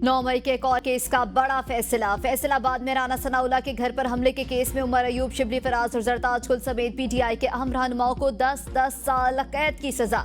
9 मई के एक और केस का बड़ा फैसला। फैसलाबाद में राना सनाउल्लाह के घर पर हमले के केस में उमर अयूब, शिबली, फराज और जरताज कुल समेत पीटीआई के अहम रहनुमाओं को 10-10 साल कैद की सजा।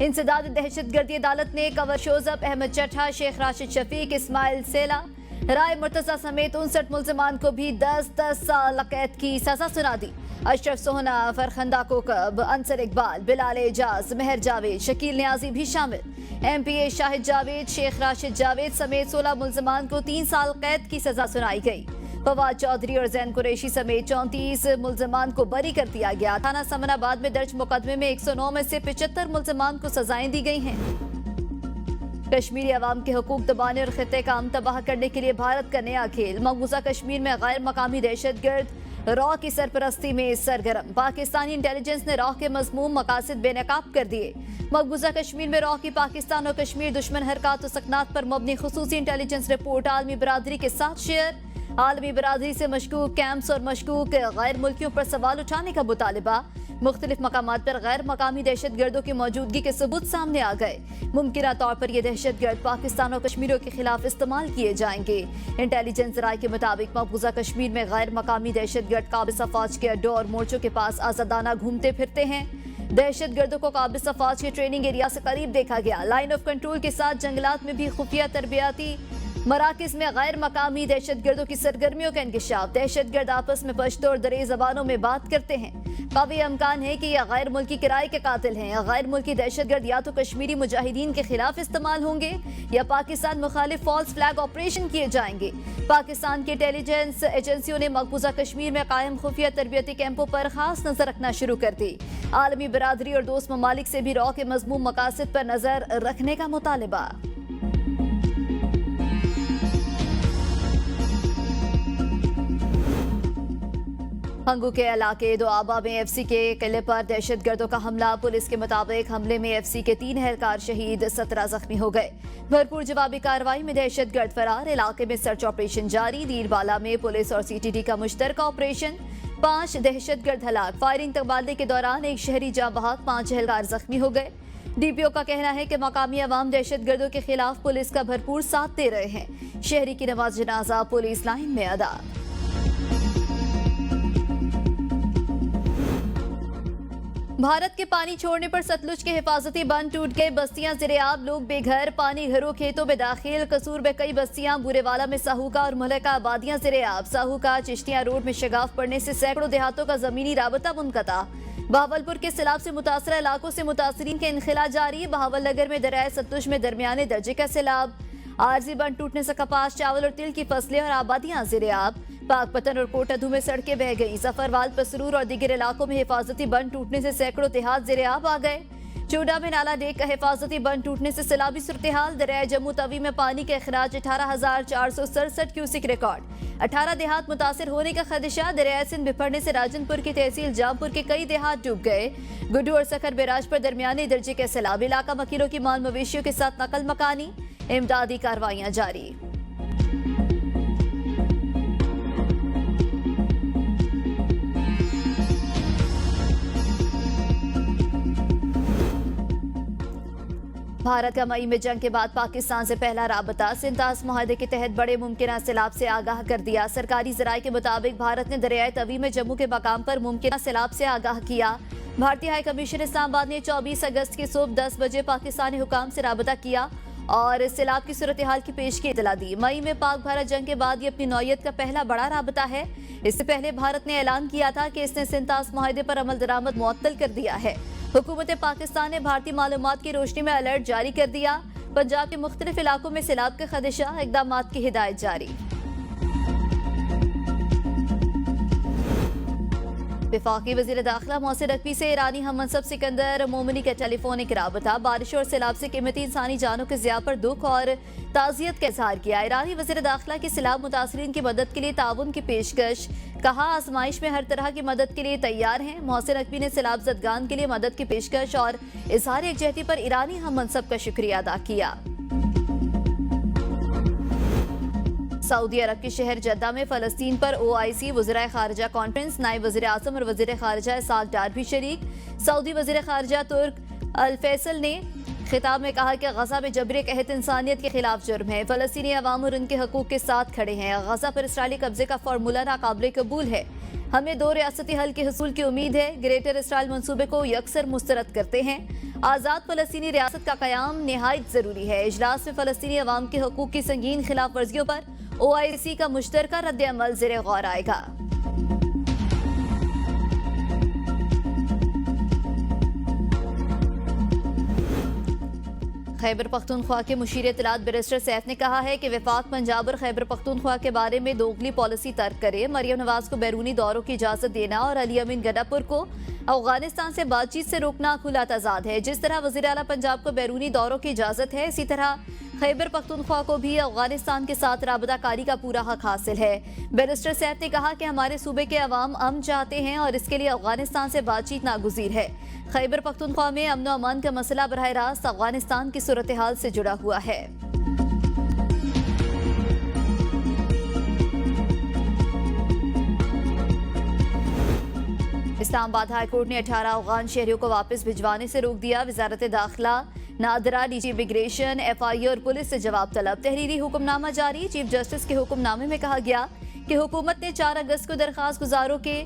इंसदाद दहशतगर्दी अदालत ने कंवर शोजब, अहमद चट्ठा, शेख राशिद शफीक, इस्माइल सेला, राय मुर्तजा समेत 59 मुल्जिमान को भी 10-10 साल कैद की सजा सुना दी। अशरफ सोहना, फरखंदा कोकब, अंसर इकबाल, बिलाल एजाज, मेहर जावेद, शकील न्याजी भी शामिल। एमपीए शाहिद जावेद, शेख राशिद जावेद समेत 16 मुल्जिमान को 3 साल कैद की सजा सुनाई गई। फवाद चौधरी और जैन कुरैशी समेत 34 मुल्जिमान को बरी कर दिया गया। थाना समनाबाद में दर्ज मुकदमे में 109 में से 75 मुल्जिमान को सजाएं दी गई हैं। कश्मीरी अवाम के हुकूक दबाने और खित्ते का अमन तबाह करने के लिए भारत का नया खेल। मकबूजा कश्मीर में गैर मकामी दहशतगर्द रॉ की सरपरस्ती में सरगर्म। पाकिस्तानी इंटेलिजेंस ने रॉ के मज़मूम मकासद बेनकाब कर दिए। मकबूजा कश्मीर में रॉ की पाकिस्तान और कश्मीर दुश्मन हरकत और सकनात पर मबनी खुसूसी इंटेलिजेंस रिपोर्ट आलमी बरादरी के साथ शेयर। आलमी बरादरी से मशकूक कैंप्स और मशकूक गैर मुल्कियों पर सवाल उठाने का मुतालबा। मुख्तलिफ मकामात पर गैर मकामी दहशतगर्दों की मौजूदगी के सबूत सामने आ गए। मुमकिना तौर पर ये दहशतगर्द पाकिस्तान और कश्मीरियों के खिलाफ इस्तेमाल किए जाएंगे। इंटेलिजेंस राय के मुताबिक मकबूजा कश्मीर में गैर मकामी दहशतगर्द काबिज अफवाज के अड्डों और मोर्चों के पास आजादाना घूमते फिरते हैं। दहशतगर्दों को काबिज अफवाज के ट्रेनिंग एरिया से करीब देखा गया। लाइन ऑफ कंट्रोल के साथ जंगलात में भी खुफिया तरबियाती मराकिज में गैर मकामी दहशतगर्दों की सरगर्मियों का इंकशाफ। दहशतगर्द आपस में पश्तो और दरे जबानों में बात करते हैं। काफी अमकान है कि यह गैर मुल्की किराए के कातिल हैं। गैर मुल्की दहशतगर्द या तो कश्मीरी मुजाहिदीन के खिलाफ इस्तेमाल होंगे या पाकिस्तान मुखालिफ फॉल्स फ्लैग ऑपरेशन किए जाएंगे। पाकिस्तान की इंटेलिजेंस एजेंसियों ने मकबूजा कश्मीर में कायम खुफिया तरबियती कैंपों पर खास नजर रखना शुरू कर दी। आलमी बरादरी और दोस्त ममालिक से भी रॉ के मजमूम मकासद पर नजर रखने का मुतालबा। हंगू के इलाके दोआबा में एफसी के किले पर दहशतगर्दों का हमला। पुलिस के मुताबिक हमले में एफसी के 3 एहलकार शहीद, 17 जख्मी हो गए। भरपूर जवाबी कार्रवाई में दहशतगर्द फरार। इलाके में सर्च ऑपरेशन जारी। दीरबाला में पुलिस और सीटीटी का मुश्तरका ऑपरेशन। 5 दहशतगर्द हलाक। फायरिंग तबादले के दौरान एक शहरी जाँ बहक, 5 एहलकार जख्मी हो गए। डीपीओ का कहना है कि मकामी अवाम दहशतगर्दों के खिलाफ पुलिस का भरपूर साथ दे रहे हैं। शहरी की नमाज जनाजा पुलिस लाइन में अदा। भारत के पानी छोड़ने पर सतलुज के हिफाजती बंद टूट गए। बस्तियां ज़िरेआब, लोग बेघर। पानी घरों खेतों में दाखिल। कसूर में कई बस्तियां। बुरेवाला में साहूका और मुहल्का आबादियां ज़िरेआब। साहूका चिश्तियां रोड में शगाफ पड़ने से सैकड़ों देहातों का जमीनी राबता मुनक़ता। बहावलपुर के सैलाब से मुतासरा इलाकों से मुतासरीन के इनखिला जारी। बहावल नगर में दरियाए सतलुज में दरमियाने दर्जे का सैलाब। आरजी बंद टूटने से कपास, चावल और तिल की फसलें और आबादियां ज़िरेआब। पाकपतन और कोटअधू में सड़कें बह गई। जफरवाल, पसरूर और दीगर इलाकों में हिफाजती बंद टूटने से सैकड़ों देहात ज़िरेआब आ गए। चोडा में नाला डेक का हिफाजती बंद टूटने से सैलाबी सूरत-ए-हाल। दरियाए जम्मू तवी में पानी का अखराज 18,467 क्यूसिक रिकॉर्ड। 18 देहात मुतासिर होने का खदशा। दरियाए सिंध बिफरने से राजनपुर की तहसील जामपुर के कई देहात डूब गए। गुड्डू और सखर बैराज पर दरमियाने दर्जे के सैलाब। इलाका मकीनों की माल मवेशियों के साथ नकल मकानी। इमदादी कार्रवाइयां जारी। भारत का मई में जंग के बाद पाकिस्तान से पहला राबता। सिंतास मुआहदे के तहत बड़े मुमकिन सैलाब से आगाह कर दिया। सरकारी जराये के मुताबिक भारत ने दरियाए तवी में जम्मू के मकाम पर मुमकिन सैलाब से आगाह किया। भारतीय हाई कमीशन इस्लामाबाद ने 24 अगस्त की सुबह 10 बजे पाकिस्तानी हुकाम से राबता किया और सैलाब की सूरत हाल की पेश की इतला दी। मई में पाक भारत जंग के बाद ये अपनी नौयत का पहला बड़ा राबता है। इससे पहले भारत ने ऐलान किया था कि इसने सिंतास मुआहदे पर अमल दरामद मुअत्तल कर दिया है। हुकूमत पाकिस्तान ने भारतीय मालूमात की रोशनी में अलर्ट जारी कर दिया। पंजाब के मुख्तलिफ इलाकों में सैलाब का खदशा, इक़दामात की हिदायत जारी। वफाकी वज़ीर दाखिला मोहसिन नकवी से ईरानी हम मनसब सिकंदर मोमिनी का टेलीफोनिक राबता। बारिश और सैलाब से कीमती इंसानी जानों के ज़िया पर दुख और ताज़ियत का इजहार किया। ईरानी वज़ीर दाखिला की सैलाब मुतासरीन की मदद के लिए ताउन की पेशकश। कहा, आजमाइश में हर तरह की मदद के लिए तैयार हैं। मोहसिन नकवी ने सैलाब ज़दगान के लिए मदद की पेशकश और इजहार यकजहती पर ईरानी हम मनसब का शुक्रिया अदा किया। सऊदी अरब के शहर जद्दा में फ़लस्तीन पर OIC वज़ीर ख़ारिजा कॉन्फ्रेंस। नायब वज़ीर आज़म और वज़ीर ख़ारिजा इसाक डार भी शरीक। सऊदी वज़ीर ख़ारिजा तुर्क अल फैसल ने खिताब में कहा कि गजा में जबरी कहत इंसानियत के खिलाफ जुर्म है। फलस्तीनी अवाम और उनके हकूक के साथ खड़े हैं। गजा पर इसराइली कब्जे का फार्मूला नाकाबिले कबूल है। हमें 2 रियासती हल के हसूल की उम्मीद है। ग्रेटर इसराइल मंसूबे को यकसर मुस्तरद करते हैं। आज़ाद फलस्तीनी रियासत का क़याम निहायत ज़रूरी है। इजलास में फलस्तीनी अवाम के हकूक की संगीन खिलाफ वर्जियों पर OIC का मुश्तरका रद्द-ए-अमल ज़ेरे गौर आएगा। खैबर पख्तूनख्वा के मुशीर इत्तलात बैरिस्टर सैफ ने कहा है कि वफाक पंजाब और खैबर पख्तूनख्वा के बारे में दोगली पॉलिसी तर्क करे। मरियम नवाज को बैरूनी दौरों की इजाजत देना और अली अमीन गन्नापुर को अफगानिस्तान से बातचीत से रोकना खुला तजाद है। जिस तरह वज़ीर आला पंजाब को बैरूनी दौरों की इजाजत है, इसी तरह खैबर पख्तूनख्वा को भी अफगानिस्तान के साथ राबताकारी का पूरा हक हासिल है। बैरिस्टर सैफ ने कहा कि हमारे सूबे के अवाम अमन चाहते हैं और इसके लिए अफगानिस्तान से बातचीत नागुज़ीर है। खैबर पख्तूनख्वा में अमन व अमान का मसला बराह रास्त अफगानिस्तान की सूरत हाल से जुड़ा हुआ है। इस्लामाबाद हाई कोर्ट ने 18 अफगान शहरियों को वापस भिजवाने से रोक दिया। वजारत दाखिला, नादरा, डीजी इमिग्रेशन, FIA और पुलिस से जवाब तलब। तहरीरी हुक्मनामा जारी। चीफ जस्टिस के हुक्मनामे में कहा गया कि हुकूमत ने 4 अगस्त को दरखास्त गुजारों के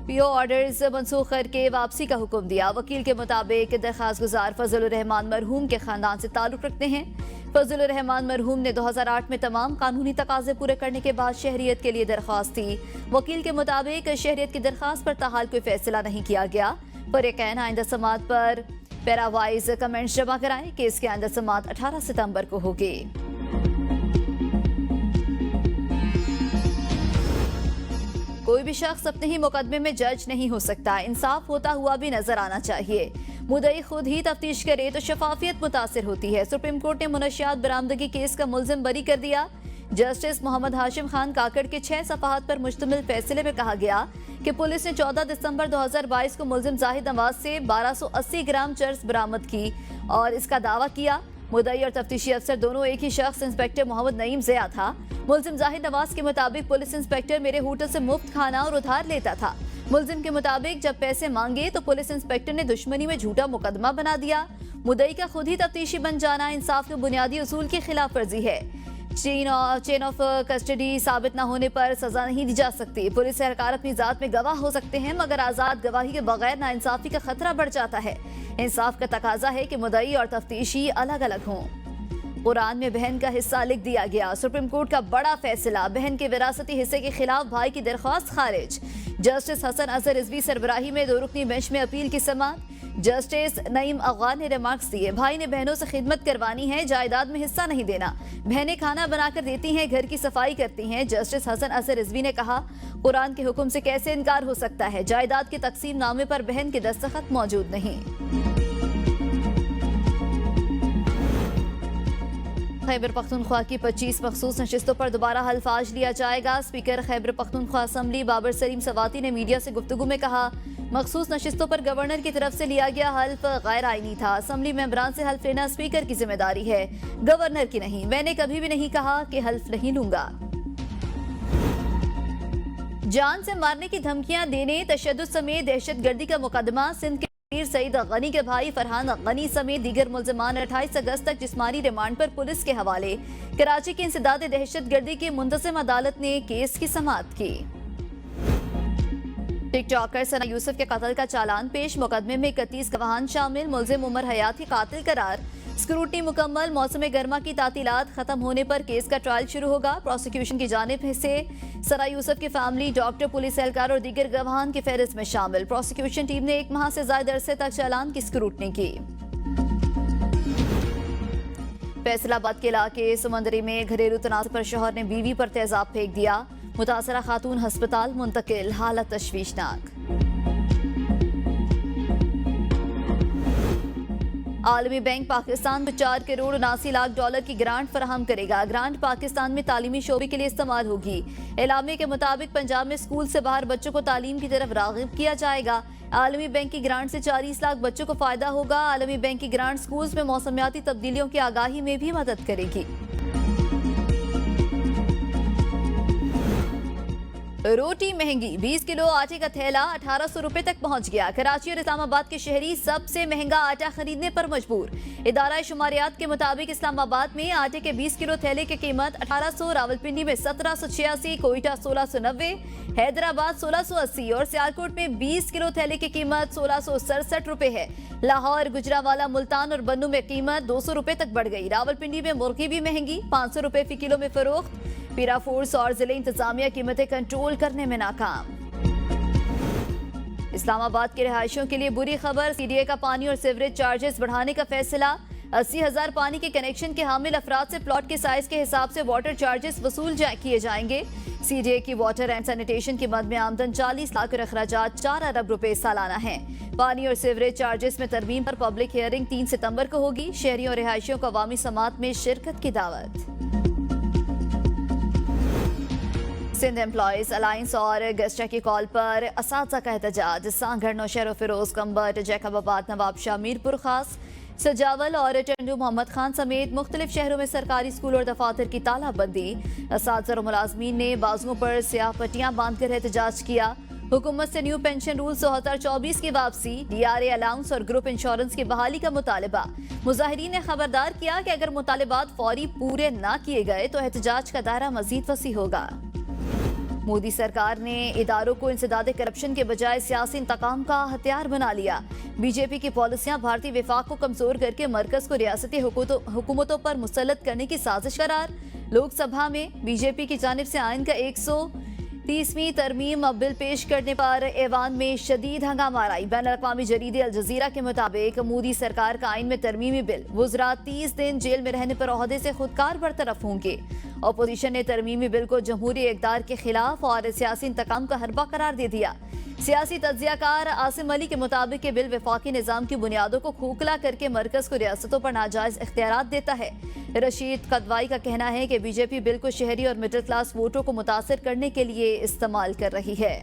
PO ऑर्डर्स मनसूख करके वापसी का हुक्म दिया। वकील के मुताबिक दरखास्त गुजार फजल रहमान मरहूम के खानदान से ताल्लुक रखते हैं। फजल रहमान मरहूम ने 2008 में तमाम कानूनी तकाजे पूरे करने के बाद शहरियत के लिए दरख्वास्त दी। वकील के मुताबिक शहरियत की दरखास्त पर ताहाल कोई फैसला नहीं किया गया। फरीकैन आइंदा समात पर पैरावाइज कमेंट्स जमा कराएं। केस की आइंदा समात 18 सितंबर को होगी। कोई भी शख्स अपने ही मुकदमे में जज नहीं हो सकता। इंसाफ होता हुआ भी नजर आना चाहिए। मुद्दई खुद ही तफ्तीश करे तो शफाफियत मुतासिर होती है। सुप्रीम कोर्ट ने मुनशियात बरामदगी केस का मुल्जिम बरी कर दिया। जस्टिस मोहम्मद हाशिम खान काकड़ के 6 सफ़हात पर मुश्तमिल फैसले में कहा गया कि पुलिस ने 14 दिसंबर 2022 को मुल्जिम जाहिद नवाज से 1280 ग्राम चर्स बरामद की और इसका दावा किया। मुद्दई और तफ्तीशी अफसर दोनों एक ही शख्स इंस्पेक्टर मोहम्मद नईम ज़िया था। मुल्जिम जाहिद नवाज के मुताबिक पुलिस इंस्पेक्टर मेरे होटल से मुफ्त खाना और उधार लेता था। मुल्जिम के मुताबिक जब पैसे मांगे तो पुलिस इंस्पेक्टर ने दुश्मनी में झूठा मुकदमा बना दिया। मुद्दई का खुद ही तफ्तीशी बन जाना इंसाफ के बुनियादी उसूल की खिलाफ वर्जी है। चेन ऑफ कस्टडी साबित न होने पर सजा नहीं दी जा सकती। पुलिस एहलकार अपनी जात में गवाह हो सकते हैं, मगर आज़ाद गवाही के बगैर नाइंसाफी का खतरा बढ़ जाता है। इंसाफ का तकाजा है कि मुद्दई और तफ्तीशी अलग अलग हों। कुरान में बहन का हिस्सा लिख दिया गया। सुप्रीम कोर्ट का बड़ा फैसला। बहन के विरासती हिस्से के खिलाफ भाई की दरख्वास्त खारिज। जस्टिस हसन अजहर रिजवी सरबराही में 2 रुकनी बेंच में अपील की समाअत। जस्टिस नईम अफगान ने रिमार्क्स दिए। भाई ने बहनों से खिदमत करवानी है, जायदाद में हिस्सा नहीं देना। बहनें खाना बनाकर देती हैं, घर की सफाई करती हैं। जस्टिस हसन अजहर रिजवी ने कहा, कुरान के हुक्म से कैसे इनकार हो सकता है। जायदाद के तकसीम नामे पर बहन के दस्तखत मौजूद नहीं। खैबर पख्तूनख्वा की 25 मखसूस नशिस्तों पर दोबारा हल्फ आज लिया जाएगा। स्पीकर खैबर पख्तूनख्वा असम्बली बाबर सलीम सवाती ने मीडिया से गुफ्तगू में कहा, मखसूस नशिस्तों पर गवर्नर की तरफ से लिया गया हल्फ गैर आईनी था। असम्बली मेंबरान से हल्फ लेना स्पीकर की जिम्मेदारी है, गवर्नर की नहीं। मैंने कभी भी नहीं कहा कि हल्फ नहीं लूंगा। जान से मारने की धमकियां देने, तशद्दुद समेत दहशतगर्दी का मुकदमा। सिंध के सईद गनी के भाई फरहान गनी समेत दीगर मुल्जिमान 28 अगस्त तक जिस्मानी रिमांड पर पुलिस के हवाले। कराची की इंसदाद दहशतगर्दी की मुंतज़िम अदालत ने केस की समाअत की। टिकटॉकर सना यूसुफ के कत्ल का चालान पेश। मुकदमे में 31 गवाहान शामिल। मुल्जिम उमर हयाती कातिल करार। स्क्रूटनी मुकम्मल। मौसम गर्मा की तातीलात खत्म होने पर केस का ट्रायल शुरू होगा। प्रोसिक्यूशन की जानिब से सना यूसुफ की फैमिली, डॉक्टर, पुलिस एहलकार और दीगर गवाहान की फहरिस्त में शामिल। प्रोसिक्यूशन टीम ने 1 माह से ज्यादा अरसे तक चालान की स्क्रूटनी की। फैसलाबाद के इलाके समंदरी में घरेलू तनाज़ पर शौहर ने बीवी पर तेजाब फेंक दिया। मुतासरा खातून हस्पताल मुंतकिल, हालत तशवीशनाक। आलमी बैंक पाकिस्तान को 4 करोड़ 79 लाख डॉलर की ग्रांट फराहम करेगा। ग्रांट पाकिस्तान में तालीमी शोबे के लिए इस्तेमाल होगी। एलामे के मुताबिक पंजाब में स्कूल से बाहर बच्चों को तालीम की तरफ राग़िब किया जाएगा। आलमी बैंक की ग्रांट से 40 लाख बच्चों को फायदा होगा। आलमी बैंक की ग्रांट स्कूल्स में मौसमियाती तब्दीलियों की आगाही में भी मदद करेगी। रोटी महंगी, 20 किलो आटे का थैला 1800 रुपए तक पहुंच गया। कराची और इस्लामाबाद के शहरी सबसे महंगा आटा खरीदने पर मजबूर। इदारा शुमारियात के मुताबिक इस्लामाबाद में आटे के 20 किलो थैले की कीमत 1800, रावलपिंडी में 1786, कोयटा 1690, हैदराबाद 1680 और सियालकोट में 20 किलो थैले की कीमत 1667 रुपए है। लाहौर, गुजरावाला, मुल्तान और बन्नू में कीमत 200 रुपए तक बढ़ गई। रावलपिंडी में मुर्गी भी महंगी, 500 रुपए फी किलो में फरोख्त। पीरा फोर्स और जिले इंतजामिया कीमतें कंट्रोल करने में नाकाम। इस्लामाबाद के रिहायशियों के लिए बुरी खबर, सीडीए का पानी और सीवरेज चार्जेस बढ़ाने का फैसला। 80,000 पानी के कनेक्शन के हामिल अफराद से प्लॉट के साइज के हिसाब से वाटर चार्जेस वसूल किए जाएंगे। सीडीए की वाटर एंड सैनिटेशन की मद में आमदन 40 लाख और अखराजात 4 अरब रुपए सालाना हैं। पानी और सीवरेज चार्जेस में तरमीम पर पब्लिक हियरिंग 3 सितंबर को होगी। शहरियों और रिहायशियों को अवामी समात में शिरकत की दावत। सिंध एम्प्लॉयज अलायंस और गेस्टा की कॉल पर असातिज़ा का एहतजाज। सांगढ़, नौशहर, फिरोज, कंबट, जैकबाबाद, नवाबशाह, मीरपुर खास, सजावल और टंडू मोहम्मद खान समेत मुख्तलिफ शहरों में सरकारी स्कूल और दफातर की तालाबंदी। असातिज़ा और मुलाजमीन ने बाजुओं पर स्याह पट्टियां बांधकर एहतजाज किया। हुकूमत से न्यू पेंशन रूल 2024 की वापसी, डीआरए अलाउंस और ग्रुप इंश्योरेंस की बहाली का मुतालबा। मुजाहिरीन ने खबरदार किया कि अगर मुतालबात फौरी पूरे न किए गए तो एहतजाज का दायरा मजीद वसी होगा। मोदी सरकार ने इदारों को इंसदाद करप्शन के बजाय सियासी इंतकाम का हथियार बना लिया। बीजेपी की पॉलिसियां भारतीय विफाक को कमजोर करके मरकज को रियासती हुकूमतों पर मुसल्लत करने की साजिश करार। लोकसभा में बीजेपी की जानिब से आइन का 130वीं तरमीम बिल पेश करने पर ऐवान में शदीद हंगामा आई। बैनुल-अक़वामी जरीदे अल जज़ीरा के मुताबिक मोदी सरकार का आइन में तरमीमी बिल वुज़रा 30 दिन जेल में रहने पर ओहदे से खुदकार बरतरफ होंगे। अपोजिशन ने तरमीमी बिल को जमहूरी इक़दार के खिलाफ और सियासी इंतकाम का हरबा करार दे दिया। सियासी तज्ज़ियाकार आसिम अली के मुताबिक बिल वफाकी निज़ाम की बुनियादों को खोखला करके मरकज को रियासतों पर नाजायज इख्तियारात देता है। रशीद कदवाई का कहना है कि बीजेपी बिल को शहरी और मिडिल क्लास वोटों को मुतासिर करने के लिए इस्तेमाल कर रही है।